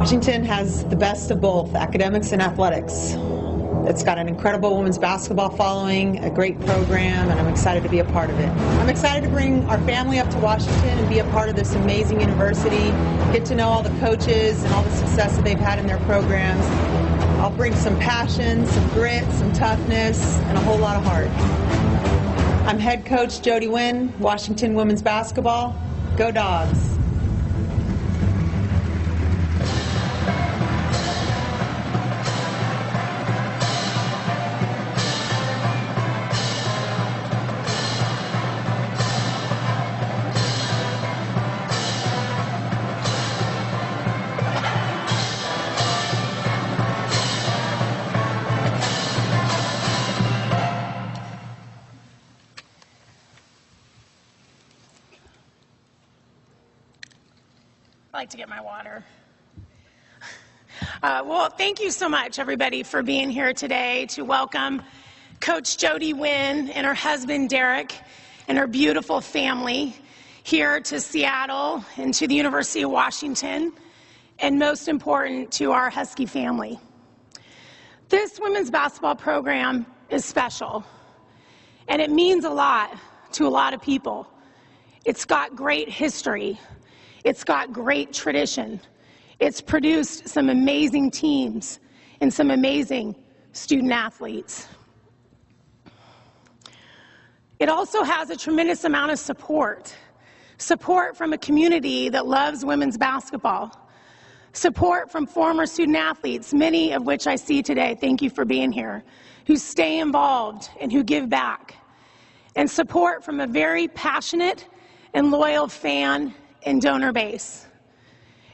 Washington has the best of both academics and athletics. It's got an incredible women's basketball following, a great program, and I'm excited to be a part of it. I'm excited to bring our family up to Washington and be a part of this amazing university, get to know all the coaches and all the success that they've had in their programs. I'll bring some passion, some grit, some toughness, and a whole lot of heart. I'm head coach Jody Wynn, Washington women's basketball. Go Dogs! I like to get my water. Well, thank you so much, everybody, for being here today to welcome Coach Jody Wynn and her husband, Derek, and her beautiful family here to Seattle and to the University of Washington, and most important, to our Husky family. This women's basketball program is special, and it means a lot to a lot of people. It's got great history. It's got great tradition. It's produced some amazing teams and some amazing student athletes. It also has a tremendous amount of support from a community that loves women's basketball, support from former student athletes, many of which I see today, thank you for being here, who stay involved and who give back, and support from a very passionate and loyal fan and donor base.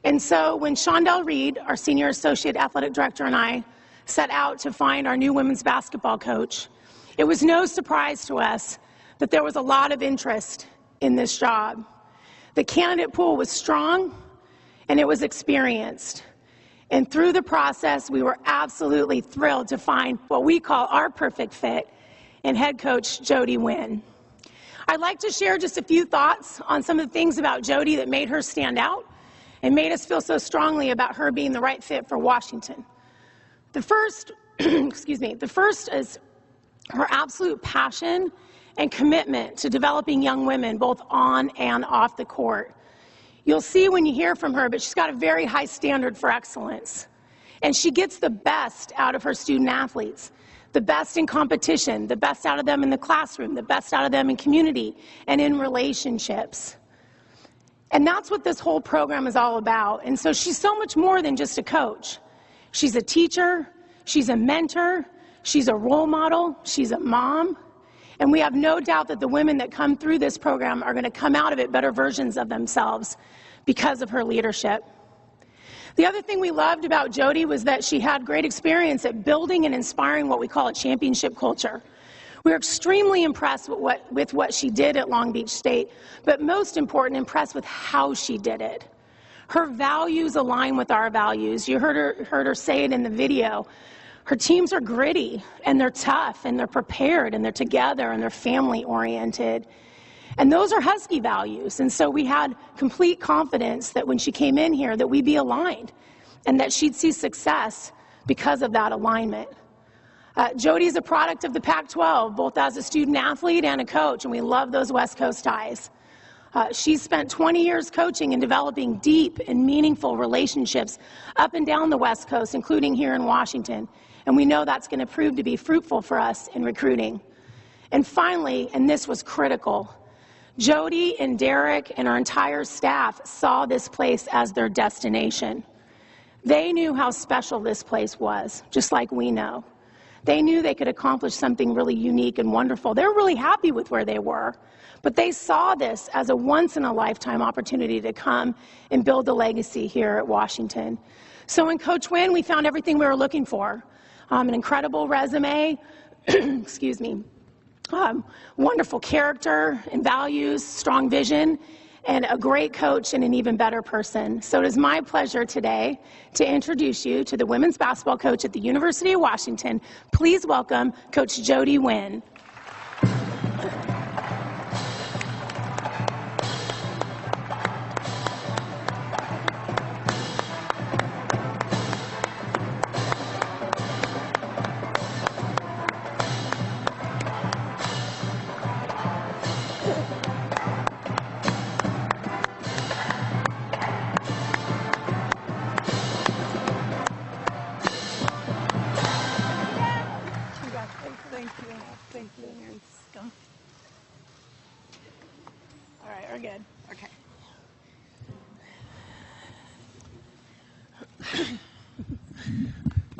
And so when Shondell Reed, our Senior Associate Athletic Director, and I set out to find our new women's basketball coach, it was no surprise to us that there was a lot of interest in this job. The candidate pool was strong and it was experienced. And through the process, we were absolutely thrilled to find what we call our perfect fit in head coach Jody Wynn. I'd like to share just a few thoughts on some of the things about Jody that made her stand out and made us feel so strongly about her being the right fit for Washington. The first, the first is her absolute passion and commitment to developing young women both on and off the court. You'll see when you hear from her, but she's got a very high standard for excellence. And she gets the best out of her student athletes. The best in competition, the best out of them in the classroom, the best out of them in community and in relationships. And that's what this whole program is all about. And so she's so much more than just a coach. She's a teacher, she's a mentor, she's a role model, she's a mom. And we have no doubt that the women that come through this program are going to come out of it better versions of themselves because of her leadership. The other thing we loved about Jody was that she had great experience at building and inspiring what we call a championship culture. We were extremely impressed with what she did at Long Beach State, but most important, impressed with how she did it. Her values align with our values. You heard her say it in the video. Her teams are gritty, and they're tough, and they're prepared, and they're together, and they're family-oriented. And those are Husky values, and so we had complete confidence that when she came in here that we'd be aligned and that she'd see success because of that alignment. Jody's a product of the Pac-12, both as a student athlete and a coach, and we love those West Coast ties. She's spent 20 years coaching and developing deep and meaningful relationships up and down the West Coast, including here in Washington, and we know that's going to prove to be fruitful for us in recruiting. And finally, and this was critical, Jody and Derek and our entire staff saw this place as their destination. They knew how special this place was, just like we know. They knew they could accomplish something really unique and wonderful. They were really happy with where they were, but they saw this as a once-in-a-lifetime opportunity to come and build a legacy here at Washington. So in Coach Wynn, we found everything we were looking for. An incredible resume, excuse me, wonderful character and values, strong vision, and a great coach and an even better person. So it is my pleasure today to introduce you to the women's basketball coach at the University of Washington. Please welcome Coach Jody Wynn.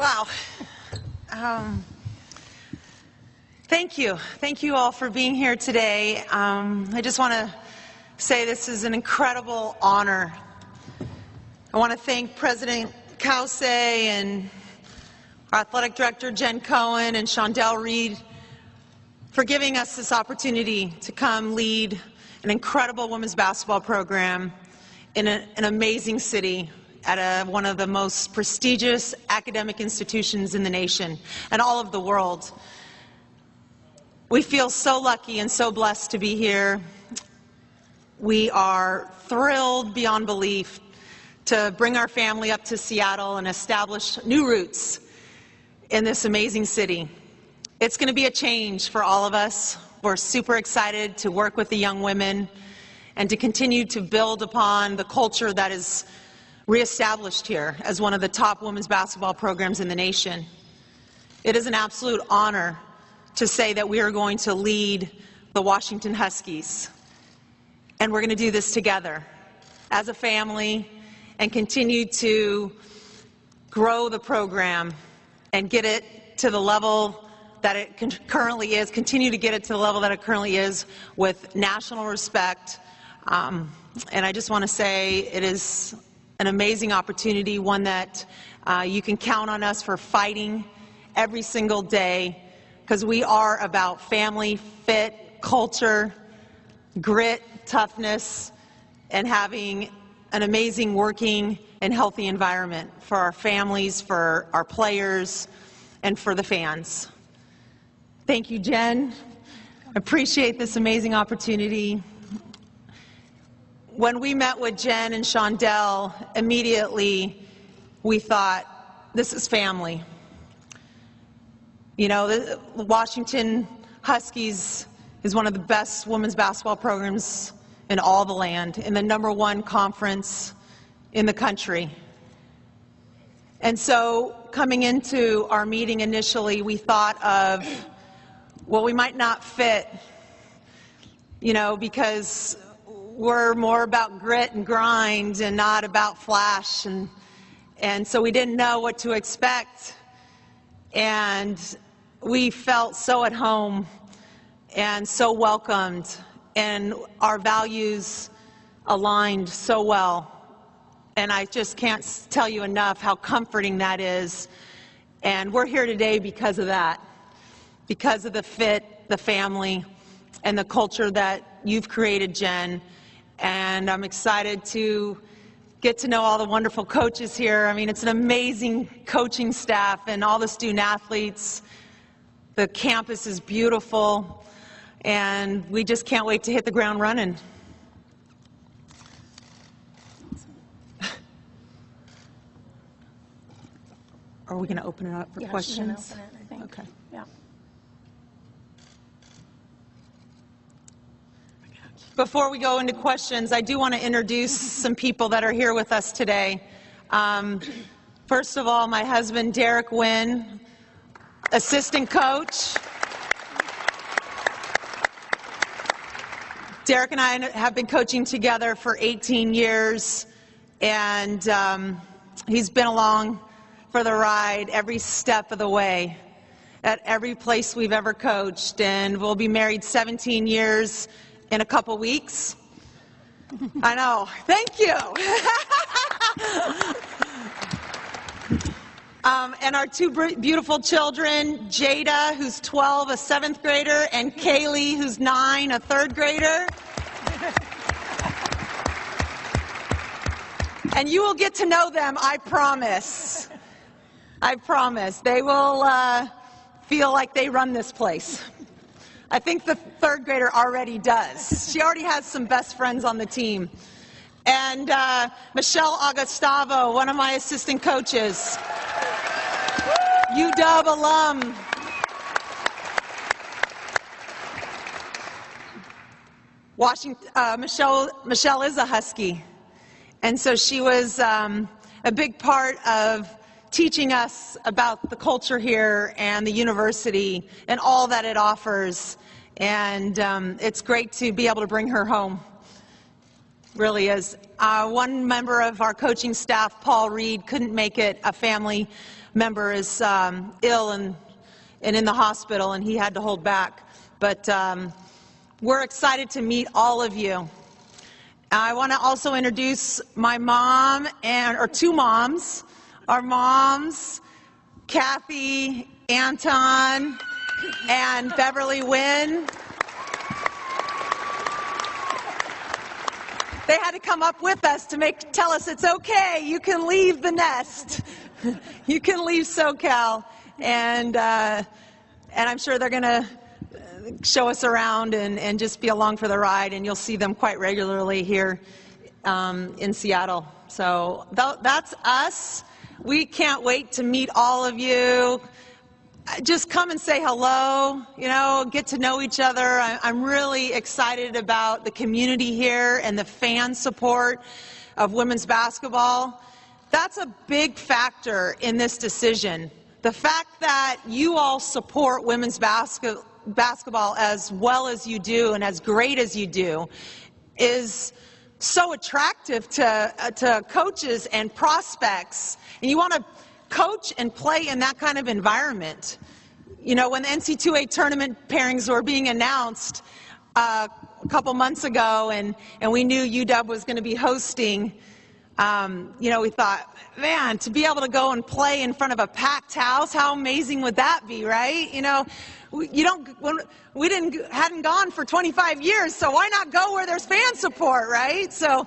Wow. Thank you. Thank you all for being here today. I just want to say this is an incredible honor. I want to thank President Cause and our athletic director Jen Cohen and Shondell Reed for giving us this opportunity to come lead an incredible women's basketball program in an amazing city at one of the most prestigious academic institutions in the nation and all of the world. We feel so lucky and so blessed to be here. We are thrilled beyond belief to bring our family up to Seattle and establish new roots in this amazing city. It's going to be a change for all of us. We're super excited to work with the young women and to continue to build upon the culture that is reestablished here as one of the top women's basketball programs in the nation. It is an absolute honor to say that we are going to lead the Washington Huskies. And we're going to do this together as a family and continue to grow the program and get it to the level that it currently is, continue to get it to the level that it currently is with national respect. And I just want to say it is an amazing opportunity, one that you can count on us for fighting every single day, because we are about family, fit, culture, grit, toughness, and having an amazing working and healthy environment for our families, for our players, and for the fans. Thank you, Jen. I appreciate this amazing opportunity. When we met with Jen and Shondell, immediately we thought, this is family. You know, the Washington Huskies is one of the best women's basketball programs in all the land, in the #1 conference in the country. And so coming into our meeting initially, we thought of, well, we might not fit, you know, because we're more about grit and grind and not about flash. And so we didn't know what to expect. And we felt so at home and so welcomed, and our values aligned so well. And I just can't tell you enough how comforting that is. And we're here today because of that, because of the fit, the family, and the culture that you've created, Jen. And I'm excited to get to know all the wonderful coaches here. I mean, it's an amazing coaching staff and all the student athletes. The campus is beautiful, and we just can't wait to hit the ground running. Are we going to open it up for questions? Open it, I think. Okay. Yeah. Before we go into questions, I do want to introduce some people that are here with us today. First of all, my husband, Derek Wynn, assistant coach. Derek and I have been coaching together for 18 years, and he's been along for the ride every step of the way at every place we've ever coached, and we'll be married 17 years in a couple weeks. I know. Thank you. And our two beautiful children, Jada, who's 12, a 7th grader, and Kaylee, who's 9, a 3rd grader. And you will get to know them, I promise. I promise. They will feel like they run this place. I think the 3rd grader already does. She already has some best friends on the team. And Michelle Augustavo, one of my assistant coaches, UW alum. Michelle is a Husky. And so she was a big part of teaching us about the culture here and the university and all that it offers. And it's great to be able to bring her home. really is. One member of our coaching staff, Paul Reed, couldn't make it. A family member is ill and in the hospital, and he had to hold back. But we're excited to meet all of you. I want to also introduce my mom, or two moms, our moms, Kathy, Anton, and Beverly Wynn. They had to come up with us to tell us it's okay, you can leave the nest. You can leave SoCal. And I'm sure they're going to show us around and just be along for the ride, and you'll see them quite regularly here in Seattle. So that's us. We can't wait to meet all of you. Just come and say hello, get to know each other. I'm really excited about the community here and the fan support of women's basketball. That's a big factor in this decision. The fact that you all support women's basketball as well as you do and as great as you do is so attractive to coaches and prospects. And you want to coach and play in that kind of environment. When the NC2A tournament pairings were being announced a couple months ago, and we knew UW was going to be hosting, we thought, man, to be able to go and play in front of a packed house, how amazing would that be, right? We hadn't gone for 25 years, so why not go where there's fan support, right? So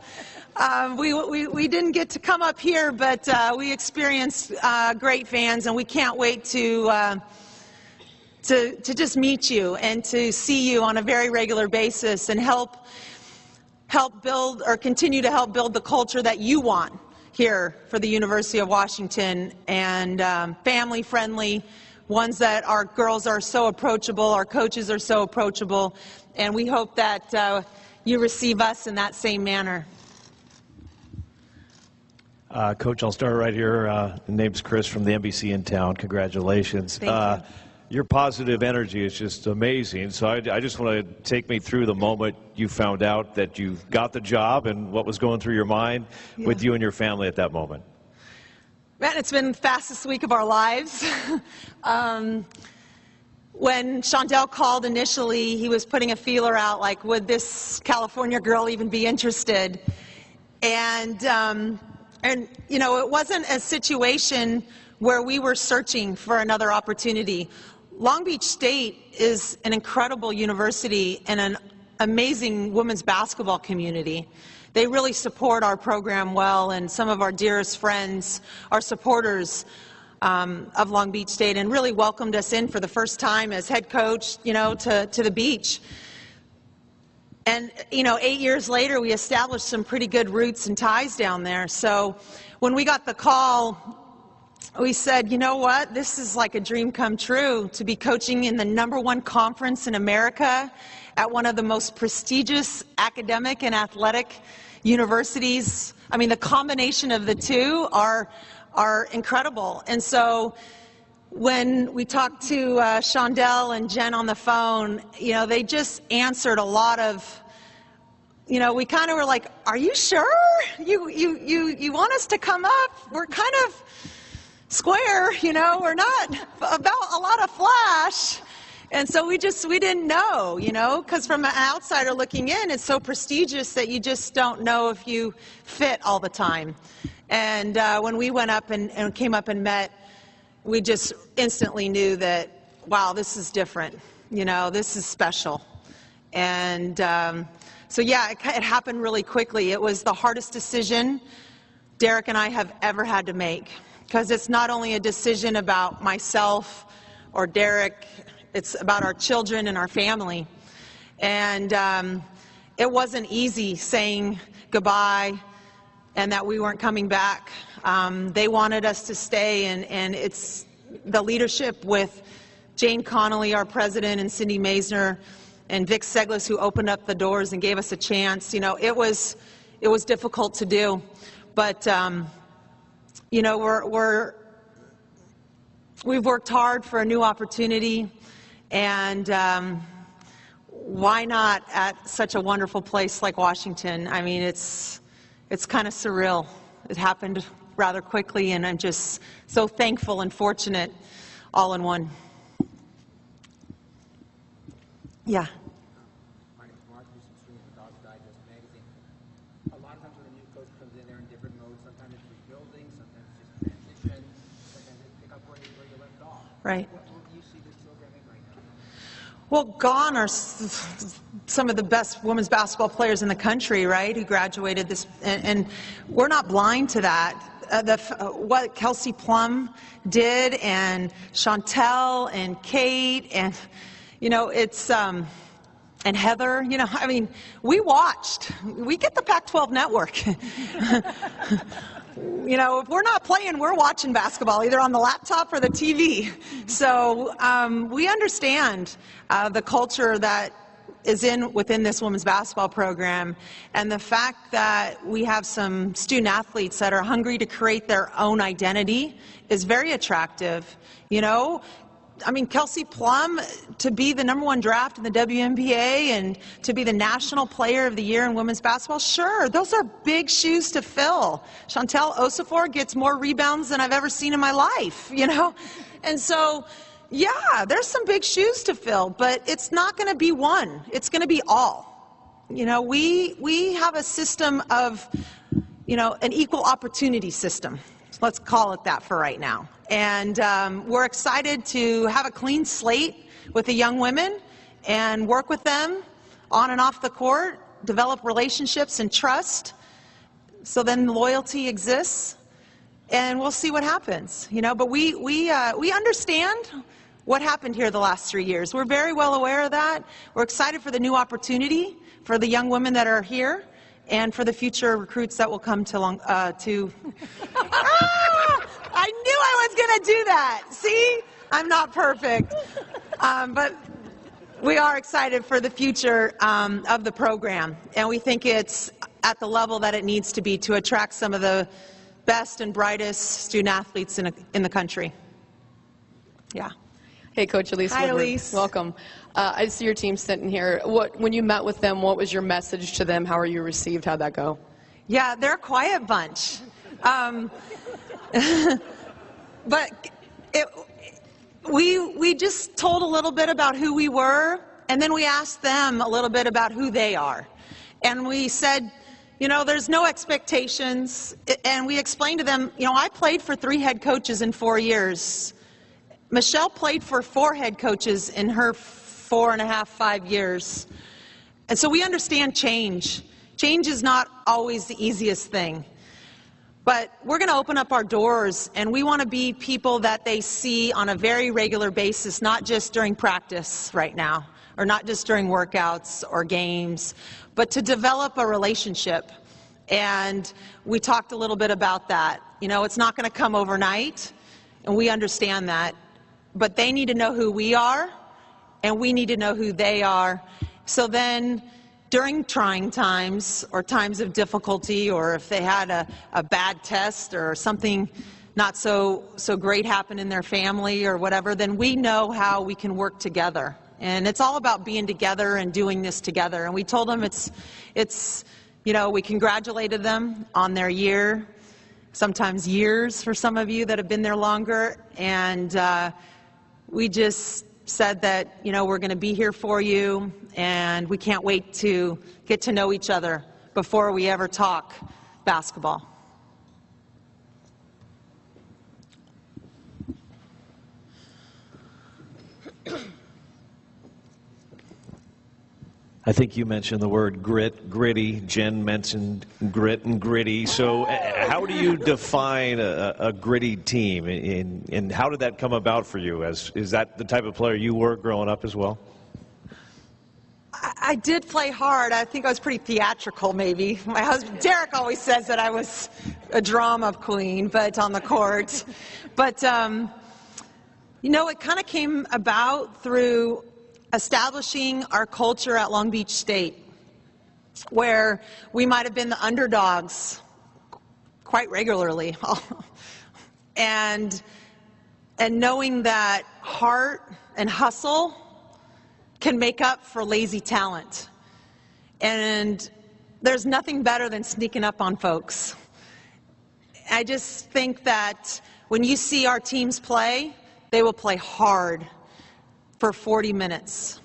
we didn't get to come up here, but we experienced great fans, and we can't wait to just meet you and to see you on a very regular basis and help build or continue to help build the culture that you want here for the University of Washington, and family friendly, ones that our girls are so approachable, our coaches are so approachable, and we hope that you receive us in that same manner. Coach, I'll start right here. The name's Chris from the NBC in town. Congratulations. Thank you. Your positive energy is just amazing. So I just want to take me through the moment you found out that you got the job and what was going through your mind with you and your family at that moment. Man, it's been the fastest week of our lives. When Shondell called initially, he was putting a feeler out, like, would this California girl even be interested? And it wasn't a situation where we were searching for another opportunity. Long Beach State is an incredible university and an amazing women's basketball community. They really support our program well, and some of our dearest friends are supporters of Long Beach State and really welcomed us in for the first time as head coach, to the beach. And, 8 years later, we established some pretty good roots and ties down there. So when we got the call, we said, you know what, this is like a dream come true, to be coaching in the #1 conference in America at one of the most prestigious academic and athletic universities. I mean, the combination of the two are incredible. And so when we talked to Shondell and Jen on the phone, they just answered a lot of, we kind of were like, are you sure? You want us to come up? We're kind of square, we're not about a lot of flash. And so we didn't know, because from an outsider looking in, it's so prestigious that you just don't know if you fit all the time. And when we went up and came up and met, we just instantly knew that, wow, this is different, this is special. And so yeah, it happened really quickly. It was the hardest decision Derek and I have ever had to make, because it's not only a decision about myself or Derek, it's about our children and our family. And it wasn't easy saying goodbye and that we weren't coming back. They wanted us to stay, and it's the leadership with Jane Connolly, our president, and Cindy Maisner, and Vic Seglis, who opened up the doors and gave us a chance. It was difficult to do, but we've worked hard for a new opportunity, and why not at such a wonderful place like Washington? I mean, it's kind of surreal. It happened rather quickly, and I'm just so thankful and fortunate all in one. Yeah. My name is Mark, stream from Dog's Digest magazine. A lot of times when a new coach comes in, they're in different modes. Sometimes it's rebuilding, sometimes it's just transition, sometimes it's pick up where you left off. Right. What do you see this program in right now? Well, gone are some of the best women's basketball players in the country, right, who graduated this, and we're not blind to that. What Kelsey Plum did, and Chantel, and Kate, and, you know, it's, and Heather, you know, I mean, we watched. We get the Pac-12 network. You know, if we're not playing, we're watching basketball, either on the laptop or the TV. So we understand the culture that is within this women's basketball program, and the fact that we have some student athletes that are hungry to create their own identity is very attractive. You know, I mean, Kelsey Plum, to be the #1 draft in the WNBA and to be the National Player of the Year in women's basketball, sure, those are big shoes to fill. Chantel Osifor gets more rebounds than I've ever seen in my life, you know? And so, yeah, there's some big shoes to fill, but it's not going to be one. It's going to be all. You know, we have a system of, you know, an equal opportunity system. Let's call it that for right now. And we're excited to have a clean slate with the young women and work with them on and off the court, develop relationships and trust, so then loyalty exists, and we'll see what happens. You know, but we understand what happened here the last 3 years. We're very well aware of that. We're excited for the new opportunity for the young women that are here, and for the future recruits that will come to I knew I was going to do that. See? I'm not perfect. But we are excited for the future of the program, and we think it's at the level that it needs to be to attract some of the best and brightest student athletes in the country. Yeah. Hey, Coach Elise. Hi, Woodward. Elise. Welcome. I see your team sitting here. When you met with them, what was your message to them? How were you received? How'd that go? Yeah, they're a quiet bunch. But we just told a little bit about who we were, and then we asked them a little bit about who they are. And we said, you know, there's no expectations. And we explained to them, you know, I played for 3 head coaches in 4 years. Michelle played for 4 head coaches in her 4.5, 5 years. And so we understand change. Change is not always the easiest thing. But we're going to open up our doors, and we want to be people that they see on a very regular basis, not just during practice right now, or not just during workouts or games, but to develop a relationship. And we talked a little bit about that. You know, it's not going to come overnight, and we understand that. But they need to know who we are, and we need to know who they are. So then, during trying times or times of difficulty, or if they had a bad test or something not so great happen in their family or whatever, then we know how we can work together. And it's all about being together and doing this together. And we told them it's you know, we congratulated them on their year, sometimes years for some of you that have been there longer. And we just said that, you know, we're going to be here for you, and we can't wait to get to know each other before we ever talk basketball. I think you mentioned the word grit, gritty. Jen mentioned grit and gritty. So how do you define a gritty team, and how did that come about for you? Is that the type of player you were growing up as well? I did play hard. I think I was pretty theatrical, maybe. My husband, Derek, always says that I was a drama queen, but on the court. But, you know, it kind of came about through establishing our culture at Long Beach State, where we might have been the underdogs quite regularly. and knowing that heart and hustle can make up for lazy talent. And there's nothing better than sneaking up on folks. I just think that when you see our teams play, they will play hard for 40 minutes.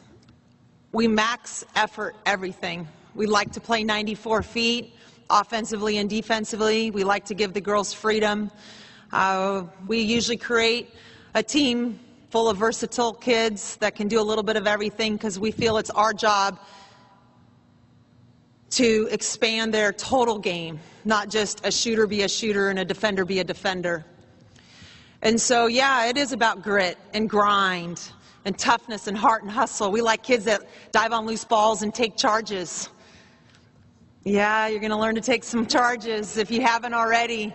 We max effort everything. We like to play 94 feet, offensively and defensively. We like to give the girls freedom. We usually create a team full of versatile kids that can do a little bit of everything because we feel it's our job to expand their total game, not just a shooter be a shooter and a defender be a defender. And so, yeah, it is about grit and grind and toughness and heart and hustle. We like kids that dive on loose balls and take charges. Yeah, you're going to learn to take some charges if you haven't already.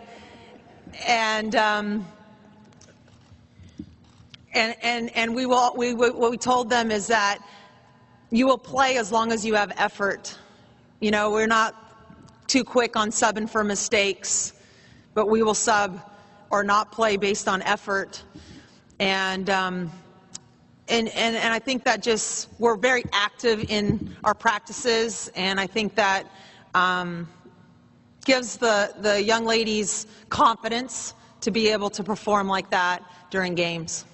And what we told them is that you will play as long as you have effort. You know, we're not too quick on subbing for mistakes, but we will sub or not play based on effort. And I think that just, we're very active in our practices, and I think that gives the young ladies confidence to be able to perform like that during games.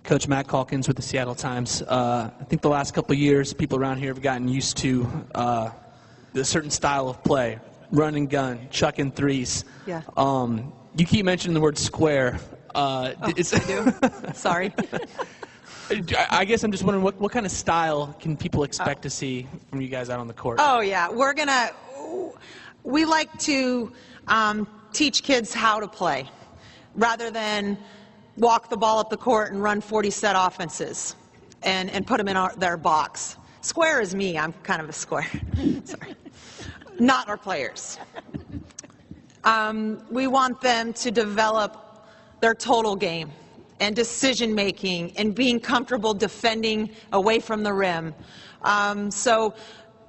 Coach Matt Calkins with the Seattle Times. I think the last couple of years, people around here have gotten used to a certain style of play, run and gun, chucking threes. Yeah. You keep mentioning the word square. I do. Sorry. I guess I'm just wondering what kind of style can people expect to see from you guys out on the court? Oh, yeah. We like to teach kids how to play rather than walk the ball up the court and run 40 set offenses and put them in their box. Square is me. I'm kind of a square. Sorry. Not our players. We want them to develop their total game and decision making and being comfortable defending away from the rim. So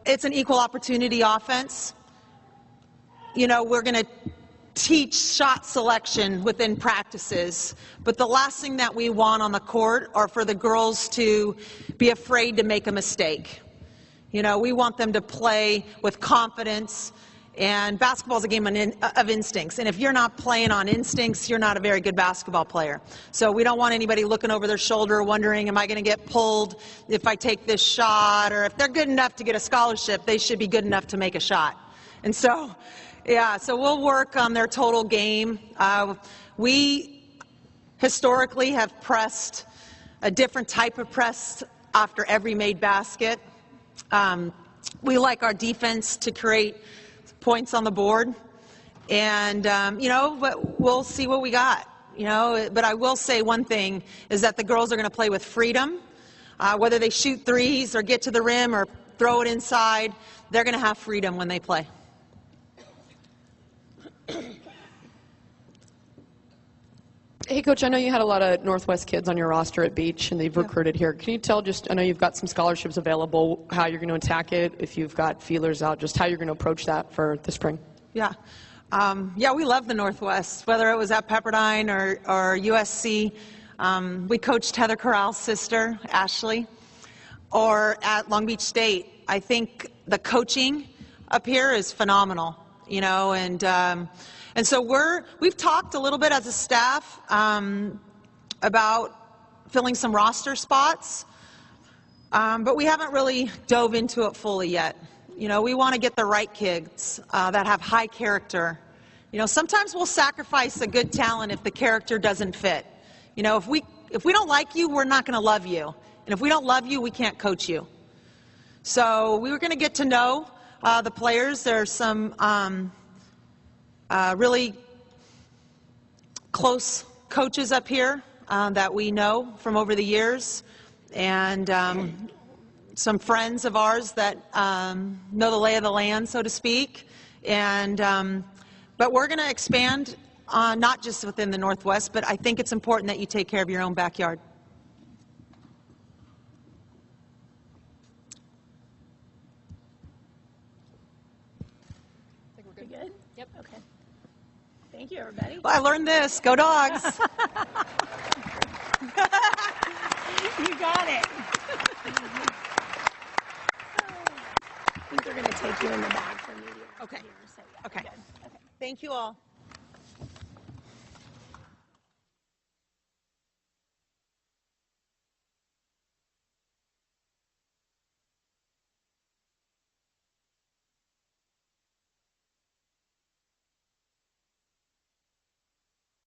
it's an equal opportunity offense. You know, we're going to teach shot selection within practices, but the last thing that we want on the court are for the girls to be afraid to make a mistake. You know, we want them to play with confidence, and basketball is a game of instincts, and if you're not playing on instincts, you're not a very good basketball player. So we don't want anybody looking over their shoulder wondering, am I going to get pulled if I take this shot? Or if they're good enough to get a scholarship, they should be good enough to make a shot. And so, yeah, so we'll work on their total game. We historically have pressed a different type of press after every made basket. We like our defense to create points on the board, and you know, but we'll see what we got. You know, but I will say one thing is that the girls are going to play with freedom. Whether they shoot threes or get to the rim or throw it inside, they're going to have freedom when they play. Hey, Coach, I know you had a lot of Northwest kids on your roster at Beach, and they've recruited here. Can you tell just, I know you've got some scholarships available, how you're going to attack it, if you've got feelers out, just how you're going to approach that for the spring? Yeah. Yeah, we love the Northwest, whether it was at Pepperdine or USC. We coached Heather Corral's sister, Ashley, or at Long Beach State. I think the coaching up here is phenomenal, you know, and so we've talked a little bit as a staff about filling some roster spots, but we haven't really dove into it fully yet. You know, we want to get the right kids that have high character. You know, sometimes we'll sacrifice a good talent if the character doesn't fit. You know, if we don't like you, we're not going to love you. And if we don't love you, we can't coach you. So we were going to get to know the players. There's some really close coaches up here that we know from over the years, and some friends of ours that know the lay of the land, so to speak. And but we're going to expand not just within the Northwest, but I think it's important that you take care of your own backyard. I think we're good. Yep. Okay. Thank you, everybody. Well, I learned this. Go Dogs. You got it. I think they're going to take you in the bag for media. Okay. Here, so yeah, Okay. good. Okay. Thank you all.